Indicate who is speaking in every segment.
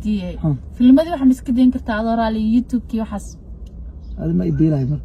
Speaker 1: ويدي فيلم ما دي واحد مسكدين كرت أدور على يوتيوب كي وحس
Speaker 2: هذا ما يبي له مر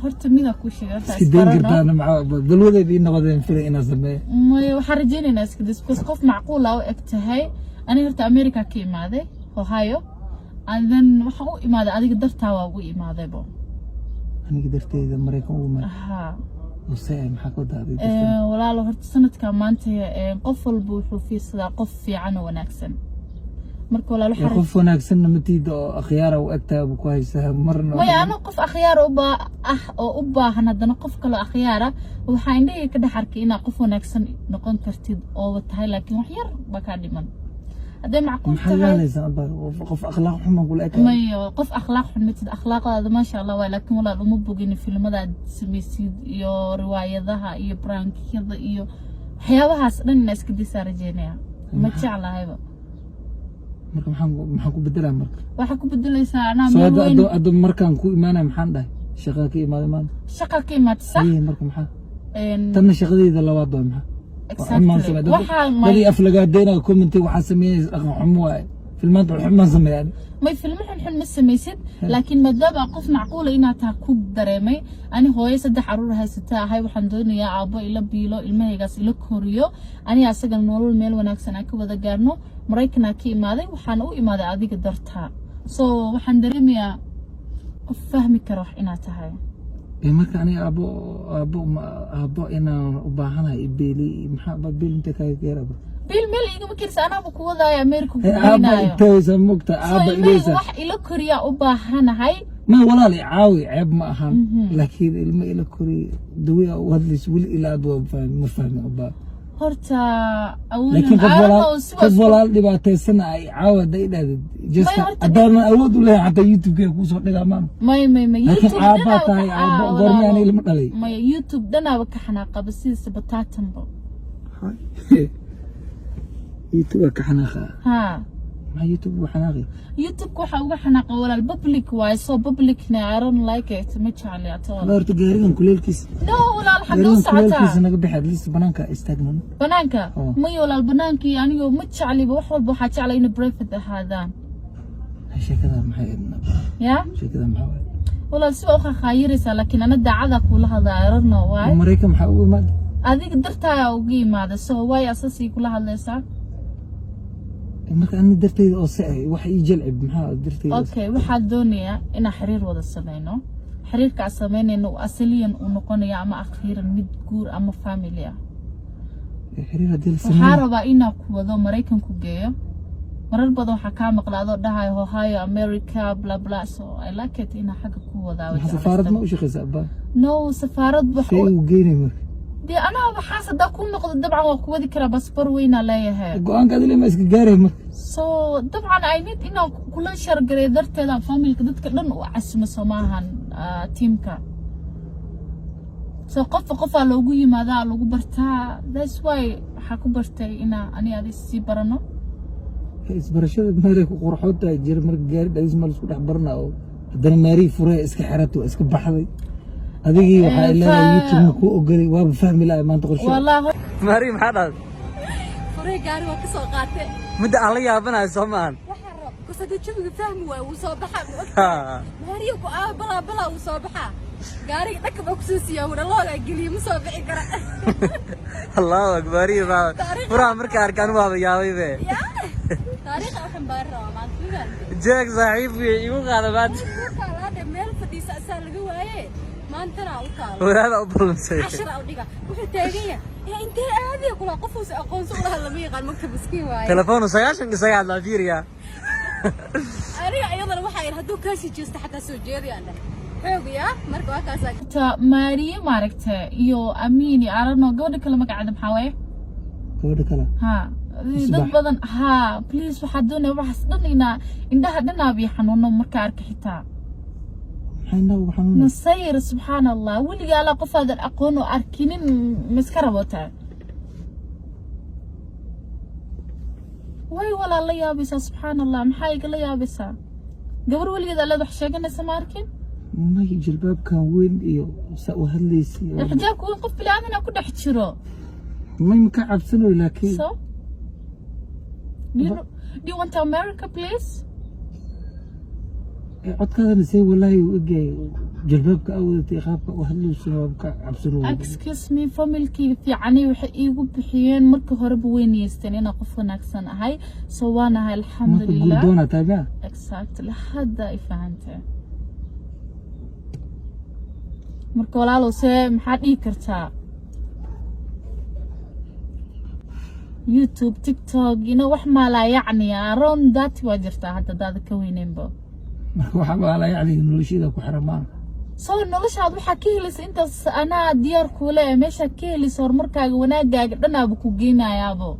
Speaker 1: horta midabku sheegay
Speaker 2: sideen gartaan ma dalwadeedii nabadeen filay inaa sameeyo
Speaker 1: ma waxa rajeynayna iska discuss qof macquul ah oo egtahay aniga horta America ka imaaday Ohio and then waxa uu imaaday adiga dartaa waa uu imaaday bo
Speaker 2: aniga darteeda Mareykan uu imaaday ha وسائل محاكو دادي
Speaker 1: ولا له هرت سنة كمان قفل بوحوفي صدا قف في عنو وناكسن مركو ولا له حرف
Speaker 2: قف وناكسن متيد أخيار وأكتاب وكويسة مرنا
Speaker 1: ما يعني قف أخيار أوبا هندنا قف كله أخيارة وحيندي كده حركينا قف وناكسن نقول ترتيب أو تهاي لكن وحير بكادي من هذا معقول
Speaker 2: محيانا زعبا قف أخلاق حما أقول أكيد
Speaker 1: ما قف أخلاق حمتد أخلاق هذا ما شاء الله ولكن ولا مو بوجين في المدى سميسيد يو رواية ذها يو برانك كذا يو حياة هاس الناس كدي صار جينيا ما تشعل هاي
Speaker 2: مرك محن بدلا مرك
Speaker 1: وحكو بدلا يسا أنا
Speaker 2: هذا أدو مركان كو إيمانا محن ده شقاكي إيمان
Speaker 1: شقاكي ما تسا
Speaker 2: إيه مرك محن تنا شقدي إذا لو وضع محن ولي أفلقات دينا كومنتي وحاسمين حمواي في المنطقة حما سميان
Speaker 1: ما في المحن حن مسميسد لكن ما دام قف معقولة إنها تاكوب دريمي أنا هواي صدح عرورها ستا هاي وحن دوني يا عبو إلا بيلو المهيقاس إلا كوريو أنا أساقل نورو الميل وناكسن أكو بدا قارنو مريكنا كي إمادي وحانو إمادي عديك درتها وحن دريمي قف فهمي كروح إنها تهاي
Speaker 2: marka aniga abo ina u baahanahay ibili maxaa bil inta ka geeraba
Speaker 1: bil meel iga makirsa anaba ku wadaaya America ku weynayo
Speaker 2: taysa mugta aba ileysa
Speaker 1: wax ila koriya u baahanahay
Speaker 2: ma walaal caawi ceeb ma ahan laakiin ilma ila kori dawiya u hadlis wili ila adwa ma fahmi aba horta awal qof walaal dhibaataysan ay caawada idhaadid just adana awood u leeyahay hada YouTube ku soo dhigamaan
Speaker 1: may
Speaker 2: YouTube aaba tahay aaba gormiyaan ilma dhalay
Speaker 1: may YouTube danaaba ka xanaaqa basiisa bataatanba
Speaker 2: YouTube ka xanaaqa
Speaker 1: ha
Speaker 2: ما يوتيوب وحناقي
Speaker 1: يوتيوب waxa uga xanaaqo walaal public way so public na I don't like it ma jecel ya taw
Speaker 2: horta gaarigan kuleelkiis
Speaker 1: no walaal xaduu sacata
Speaker 2: kuleelkiis naga bixid liis banaanka istaagnan
Speaker 1: banaanka ma walaal banaanki aniga ma jeceliba wax walba waxa jeclay in private ahaadaan
Speaker 2: sheekada maxay idna
Speaker 1: ya
Speaker 2: sheekada maxay
Speaker 1: walaal si waxa khayirisa laakiin ana daacada kula hadlaayarno way
Speaker 2: Mareykan waxa uu imaad
Speaker 1: adiga dartaa ugu imaada so way asasi kula hadlaysaa
Speaker 2: marka aan darteeda oo saay wax ii jalcib maxaa darteeda
Speaker 1: okay waxa doonaya in xiriir wada sameeyno xiriirka sameeynayno asaliyan uu noqonayo ama akhiran mid guur ama family ah xiriir hadii sameeyo waxa rabaa inaa ku wado Mareykan ku geeyo marar badan waxa ka maqlaado dhahay Ohio America bla bla so I like it ina xaga ku wada
Speaker 2: safaarad ma u shaqeysaa ba
Speaker 1: no safaarad
Speaker 2: waxa uu geeyay marka
Speaker 1: دي أنا بحاسة ده كل نقطة طبعا وقوة كرا باسبور وين عليها.
Speaker 2: قوان قادر لي ما إسكجاره مر.
Speaker 1: طبعا عينيت إنه كل شهر قريدرت هذا فاميل كده كلن وعسم سماها تيمكا. قف لو جوي ماذا لو برتا that's why حكو برتي إنا أنا هذه السيبرنا.
Speaker 2: إسبرشة مارك وقرحوت تاجر مر جاري ده اسمه لسه حبرنا أو ده ماري فرع إسكحرته إسكبحري. هذه وحلا يوتيوب كو أقولي واب فهمي لا ما تقول شيء
Speaker 1: والله
Speaker 3: مريم حدث
Speaker 1: فريق قاري وكسو قاتل
Speaker 3: مدة عليا بنا سمان
Speaker 1: وحرب قصدي تشوف فهمي وصوبحة مريم بلا وصوبحة قاري ركب أكسوسيا ولا الله قلي مصوبحي قرأ
Speaker 3: الله أكبر يا فرا مركار كانوا هذا يا ويبي
Speaker 1: تاريخ أحن برا ما تقول
Speaker 3: جاك صحيح يو غالبات
Speaker 1: هذا ميل فدي سأسأل جوايه ما أنت راوكال
Speaker 3: وهذا أبرم شيء
Speaker 1: 10 أو دقيقة وحتاجية يا أنت هذه كل قفوس أقول صورها لمية قال مكتب مسكين واي
Speaker 3: تلفونه سياشن قصير على فيريا
Speaker 1: أريع أيضا وحير هدو كاسي جست حتى سجيري أنا حوقيا مركوا كاسا تا ماري ماركتا يو أميني أرنو قولي كلمة قاعدة محاوي
Speaker 2: قولي كلام
Speaker 1: ها dad badan ha please waxa doonay wax dhanina indhaha dhanaabi xanuuno marka arka xitaa
Speaker 2: حنو حنو
Speaker 1: نصير سبحان الله واللي قال قف هذا الأقون وأركنين مسكربوتا وي ولا الله يابسا سبحان الله محايق الله يابسا قبر واللي قال له حشاقنا سماركن
Speaker 2: ما يجي الباب كان وين إيو سأو هالليسي
Speaker 1: الحجاب كون قف بلا أنا كنا حتشرو
Speaker 2: ما يمكعب سنو لكن
Speaker 1: صح Do you want to America please?
Speaker 2: عدكذا نسي والله وجاي جلبابك أول تيخابك وهلو سنوابك عبسنو.
Speaker 1: Excuse me familkii fiicani waxay iigu bixiyeen markii hore weyniyesteen inaan qof wanaagsan ahay so waan ahay alxamdulillah.
Speaker 2: Gurdoona taagaa.
Speaker 1: Exactly hadda ay fahantay. marka walaalo see maxaa dhihi kartaa YouTube TikTok wax maala yacni around that waa jirtaa hadda dad ka weyneenba
Speaker 2: marka waxa maala yacni noloshida ku xiramaan
Speaker 1: soo noloshaad waxa ka helaysa intaas anaa diyaar ku leeyahay meesha ka helaysa horumarkaaga wanaagaaga dhanaaba ku geenayaabo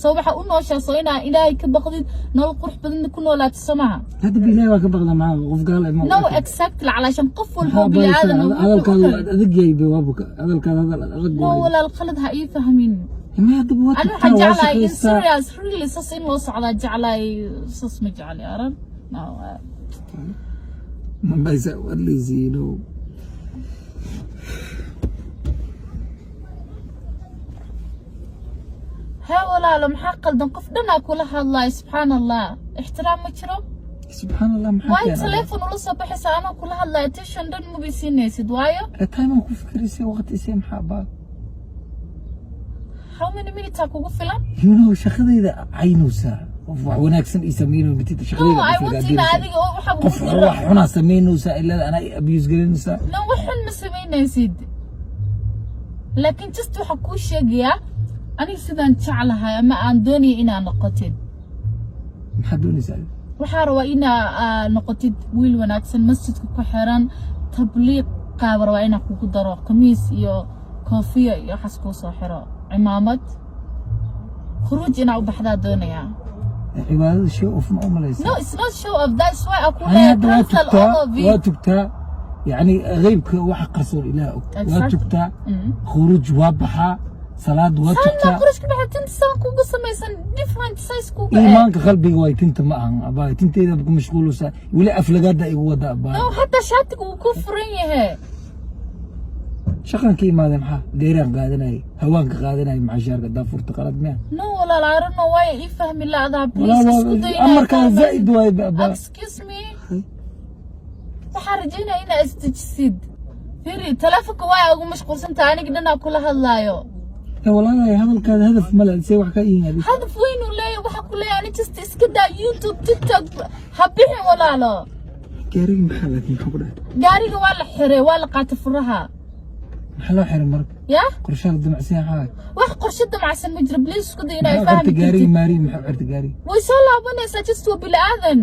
Speaker 1: soo waxa u nooshaa soo inaa ilaahay ka baqdid nolol qurux badan ku noolaato samaha
Speaker 2: hadda bilaahi waa ka baqda ma qof gaal ma
Speaker 1: no exactly علشان qof walba bilaadan
Speaker 2: hadalkaada adag yahay baabka hadalkaada adag
Speaker 1: no wala qalad ha ii fahmin
Speaker 2: ما يدبوا
Speaker 1: أنا حجعلي serious really صص إنه صعدة جعلي صص مجعلي أرن
Speaker 2: ما بيسوي اللي زينو
Speaker 1: ها ولا لهم حق دنقف دنا كلها الله سبحان الله احترام مشرب
Speaker 2: سبحان الله محاكي
Speaker 1: واي تليفون ولا صباح ساعة كلها الله تيشن دن مو بيسيني سدوايو
Speaker 2: تايم أكو فكري سي وقت اسي محابا
Speaker 1: how many minutes أكو فيلم
Speaker 2: you know شخذي إذا عينو ساعة وناكسن يسمينه بتيت شخذي
Speaker 1: no I want to هذه وحب
Speaker 2: قف روح هنا سمينه ساعة إلا أنا أبيوز قلنا ساعة
Speaker 1: no وحن مسمينه يا سيدي لكن تستو حكو شيء أنا سيدان شعلها أما أندوني إنا نقطد
Speaker 2: محدوني ساعة
Speaker 1: وحاروا إنا نقطد ويل وناكسن مسجد كحران تبليغ قابر وإنا كوكو درو قميص يو كوفية يو حسكو صاحرة عمامات خروج إنا وبحدا دونيا
Speaker 2: عبادة show off ما أملا يسا
Speaker 1: no it's not show off that's why أقول
Speaker 2: أنا هذا واتبتا يعني غيبك وحق رسول الله واتبتا خروج وابحة صلاة واتبتا
Speaker 1: سنة خروج كبحة تنسان كوكو سميسان different size كوكو
Speaker 2: إيمانك قلبي واي تنت معهم أباي تنت إذا بكم مشغول وسا ولا أفلقات دا إيوه دا أباي
Speaker 1: no حتى شاتك وكفرين هي
Speaker 2: شقن كي ماذا محا ديران قادناي هوانك قادناي مع شارك دافور تقلب مياه
Speaker 1: no ولا لا رنا واي يفهم الله هذا
Speaker 2: بليز أمر كان زائد واي بأبا
Speaker 1: excuse me وحرجينا هنا استجسد فيري تلفك واي أقول مشغول سنتا أنا قدنا كلها اللايو
Speaker 2: يا والله هذا كان هدف ملل سي وحكا إيه
Speaker 1: هدف وين ولا وحكوا لي أنا جست اسكدا يوتيوب تيك توك حبيهم ولا لا
Speaker 2: قاري محلك محبرة
Speaker 1: قاري ولا حري ولا قاتفرها
Speaker 2: محلو حرم مرك
Speaker 1: يا
Speaker 2: قرشان الدمع سيها هاي
Speaker 1: wax qorshada macsan ma jiro please isku day inay
Speaker 2: محو
Speaker 1: fahmi
Speaker 2: قاري ماري محو عرت قاري
Speaker 1: way soo laabanaysaa just waa bilaadan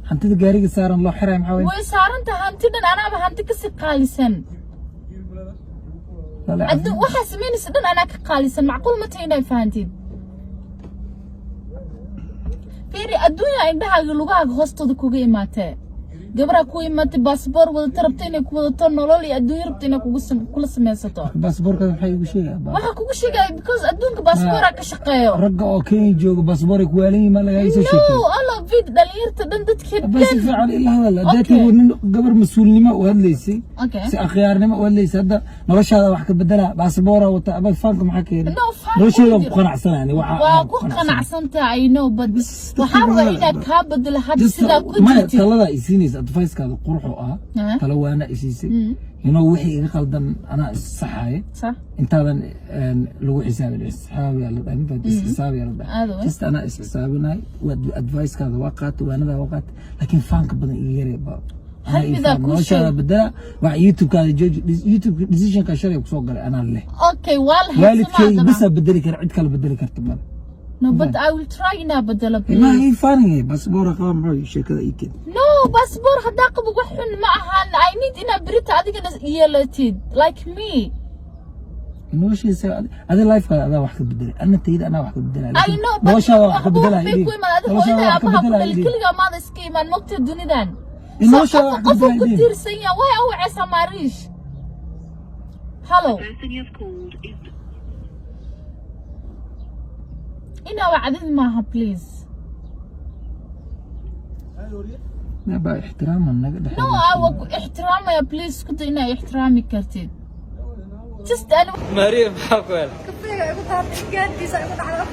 Speaker 2: hantida gaariga saaran loo xiray maxaa
Speaker 1: way saaranta hantidan anaaba hanti ka sii qaalisan addu waxa sameynaysa dhan anaa ka qaalisan macquul ma tahay inay fahantid fiiri adduunya indhahaaga lugahaaga hoostooda kuga imaatee gabadha ku imaatay baasboor wadata rabta inay ku wadato nolol iyo adduunya rabta inay kula samaysato
Speaker 2: baasboorka waxay ugu sheegay
Speaker 1: waxa kugu sheegay because adduunka baasboora ka shaqeeyo
Speaker 2: ragga oo Kenya jooga baasboor ku waalay ma laga soo sheegay
Speaker 1: no alla vid dhalinyarta dhan dadkeed
Speaker 2: bas fiican ilaa hada dadka nin gabar mas'uulnimo u hadlaysay si akhyaarnimo u hadlaysay hadda noloshaada wax ka bedela baasboora wata abad faanka maxaa keenay nolosheeda ku qanacsanani
Speaker 1: waa ku qanacsantaa I know but waxa rabaa inaad ka bedelo hadda sida ku
Speaker 2: jirtay talada isiinaysa advice kaada qurxo ah tala waana isiisay inuu wixii iga qaldan ana saxay
Speaker 1: صح
Speaker 2: intaadan lagu xisaabin isxaabi la dhayn bad isxaabi la dhayn just ana isxaabinay wad advice kaada waa qaatay waanada waa qaatay laakiin faanka badan iga yaray ba
Speaker 1: هذا كل
Speaker 2: شيء بدلا وع يوتيوب كذا يوتيوب ديسيجن كشري وصوغ انا له
Speaker 1: اوكي والله
Speaker 2: والدكي بس بدلي كر عد كلا بدلي كرت مال
Speaker 1: no but I will try ina بدل
Speaker 2: ما هي فاني بس بورا قام روي شيء كذا يكين
Speaker 1: no بس بور هداك بوحن معها I need ina بريت اديك يلتيد like me
Speaker 2: انه شيء هذا لايف هذا واحد بدلي انا تيد انا واحد بدلي
Speaker 1: I know
Speaker 2: بس واحد بدلي
Speaker 1: بيكو ما هذا هو انا ابغى كل ما هذا سكيما نقطه دونيدان
Speaker 2: إنه شو
Speaker 1: قفوا كتير سيئة وهي أو عيسى ماريش هلو إنا وعدد معها بليز
Speaker 2: لا بقى احتراما
Speaker 1: نو أو احتراما يا بليز كنت إنا احترامي كرتين جست أنا
Speaker 3: مريم حقول
Speaker 4: كفاية يا أبو طارق قاعد يسألون على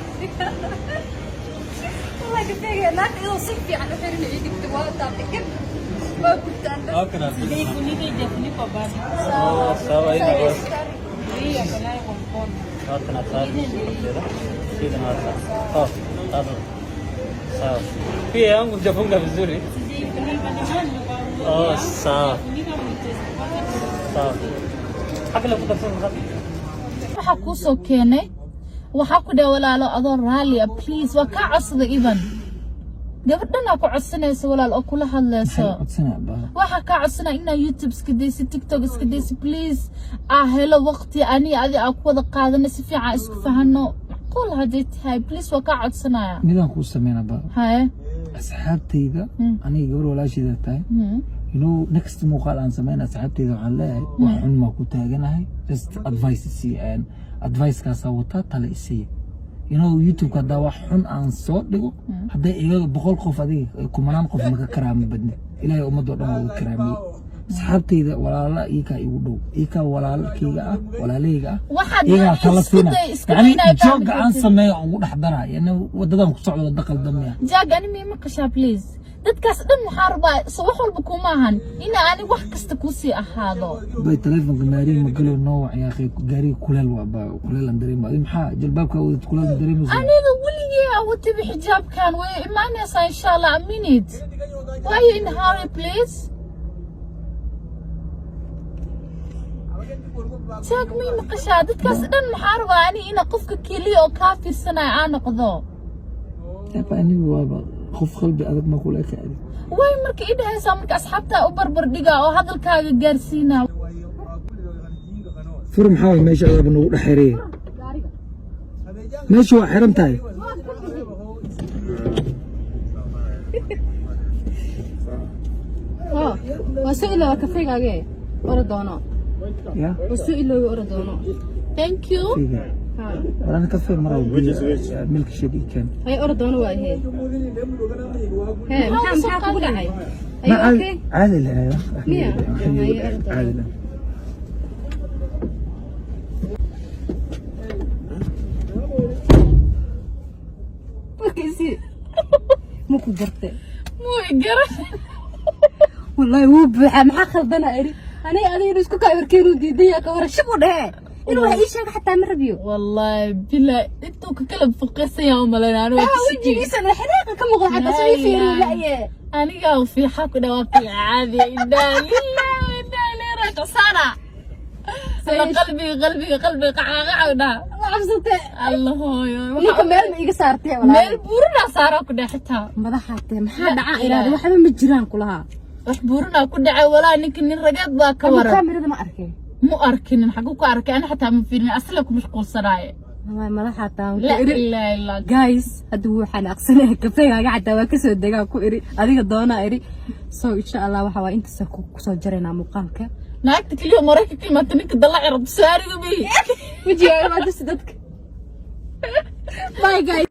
Speaker 4: والله كفايه ناك يو صفي على حرنا يدك توالتا بكم ما كنت انا
Speaker 3: اوكي نا
Speaker 1: Hindi ko nito Japanese pa ba?
Speaker 3: sawa ina bas
Speaker 1: Iya, wala yung phone.
Speaker 3: اوكي نا sawa كده ما sawa sawa pia yangu jafunga vizuri
Speaker 1: Hindi ko nito
Speaker 3: oh sawa
Speaker 1: Hindi ka mo
Speaker 3: sawa akala kutasema
Speaker 1: waxa ku soo keenay waxa ku dhaw walaalo adoo raali ah please waa ka codsada even gabadhana ku codsanayso walaal oo kula hadlayso waxa ka codsana in YouTube iska deysi TikTok iska deysi please helo waqti ani adi ku wada qaadana si fiican isku fahano qol hadii tahay please waa ka codsanaya
Speaker 2: midaan ku sameeyna ba
Speaker 1: haye
Speaker 2: asxaabtayda aniga gabar walaashayda tahay next muuqaal aan sameeyna asxaabtayda waxaan leeyahay wax xun ma ku taaganahay just advice kaas wata tala isii YouTube ka daa wax xun aan soo dhigo haday iga 100 qof adiga kumanaan qof maka karaamo badne ilaahay ummadoo dhan wada karaamay asxaabtayda walaala iika igu dhow iika walaalkayga ah walaalayga ah iga tala siina yani joog aan sameeyo ugu dhaxdara yani wadadan ku socdo wada qaldamaya
Speaker 1: jaag ani ma ka shaa please dadkaas dhan waxaan rabaa soo wax walba kuma ahan in aan wax kasta ku sii ahaado
Speaker 2: bay telefoonka maari ma galo noo ya akhi gaari kuleel waa kuleel aan dareemo maxaa jalbaabka wada kuleel dareemo
Speaker 1: aniga weligii awti xijaabkan way imaanaysaa insha Allah a minute why you in a hurry please jaag mi ma ka shaa dadkaas dhan waxaan rabaa ani in qofka kaliya oo ka fiirsanay aan noqdo
Speaker 2: ani waa qof qalbi adag ma kula kaadi
Speaker 1: way marka idahaysa marka asxaabta u barbar dhiga oo hadalkaaga gaarsiina
Speaker 2: furum xawl meesha aad nagu dhaxeeray meesha waa xiran tahay
Speaker 4: وسئل كفيغاغي اوردونو
Speaker 2: يا
Speaker 4: وسئل اوردونو
Speaker 1: thank you
Speaker 2: وانا كفي مره ملك شديد كان
Speaker 4: هي اوردونو واي هي هي maxaa ku dhacay
Speaker 2: عادل عادل
Speaker 4: وكيسي مو قرتي
Speaker 1: مو يقرا
Speaker 4: والله هو maxaa khaldana iri ani adiga isku ka warkeenu diiday ka war shaqo dhahe inuu wax ii sheeg xataa ma rabiyo
Speaker 1: والله بلا انتو كلب فقيسه يا ملنا انا
Speaker 4: وجهيسا xiriiqa ka muuqda xataa soo fiiriyo laaye
Speaker 1: aniga في حق دواقي عادي إنا لله إنا إليه راجعون سارة قلبي قعقعنا
Speaker 4: عبسته
Speaker 1: الله يا
Speaker 4: ninka meel ma iga saartay walaal
Speaker 1: meel buurna saaro ku dhaxta
Speaker 4: madaxaatay maxaa dhaca ilaada waxba ma jiraan kulaha
Speaker 1: wax buurna ku dhacay walaa ninka nin ragaad baa ka waran
Speaker 4: kaamirada ma arkay
Speaker 1: mu arkin xaqu ku arkay ana xataa ma fiirin asla ku mashquulsanaay
Speaker 4: madaxaataa
Speaker 1: la ilaaha illa
Speaker 4: guys haduu waxaan aqsanahay kafeegaaga xataa waa ka soo degaa ku iri adiga doona iri soo insha Allah waxa waa inta ku soo jareena muuqaalka
Speaker 1: naagta kaliya marayka qiimata ninka dalac rab saariga bi
Speaker 4: wajiga ma dadka bye guys